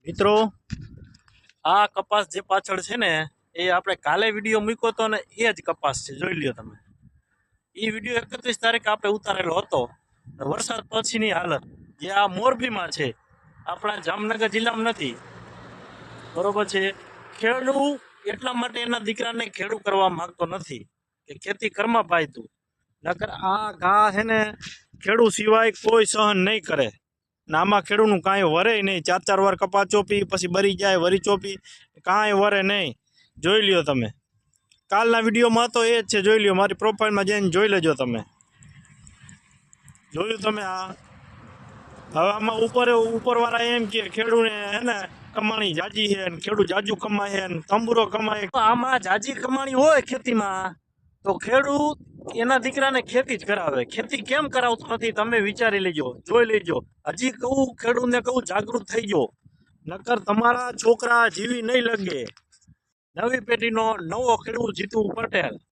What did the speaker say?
મિત્રો આ કપાસ જે પાછળ છે ને એ આપણે કાલે વિડીયો મૂક્યો હતો ને એ જ કપાસ છે, જોઈ લ્યો તમે। એ વિડીયો 31 તારીખ આપણે ઉતારેલો હતો। વરસાદ પછીની હાલત જે આ મોરબીમાં છે, આપણા જામનગર જિલ્લામાં નથી, બરોબર છે। ખેડૂત એટલા માટે એના દીકરાને ખેડૂત કરવા માંગતો નથી કે ખેતી કરમાં ભાઈ તું, નકર આ ઘા છે ને ખેડૂત સિવાય કોઈ સહન નહીં કરે। આમાં ખેડૂતનું કાંઈ વરે નહીં, 4 વાર કપા ચોપી પછી બરી જાય, વરી ચોપી, કાંઈ વરે નહીં। જોઈ લ્યો તમે, કાલના વિડીયોમાં તો એ જ છે, જોઈ લ્યો, મારી પ્રોફાઇલમાં જઈને જોઈ લેજો તમે। જોયું તમે? આ હવે આમાં ઉપરવાળા એમ કે ખેડૂને હે ને કમાણી જાજી છે ને ખેડૂત જાજુ કમાય છે ને તંબુરો કમાય। આમાં જાજી કમાણી હોય ખેતીમાં તો ખેડૂત એના દીકરાને ખેતી જ કરાવે। ખેતી કેમ કરાવતો નથી તમે વિચારી લેજો, જોઈ લેજો। હજી કહું ખેડૂતને કહું જાગૃત થઈ ગયો, નકર તમારા છોકરા જીવી નહીં લગે। નવી પેઢીનો નવો ખેડૂત જીતુ પટેલ।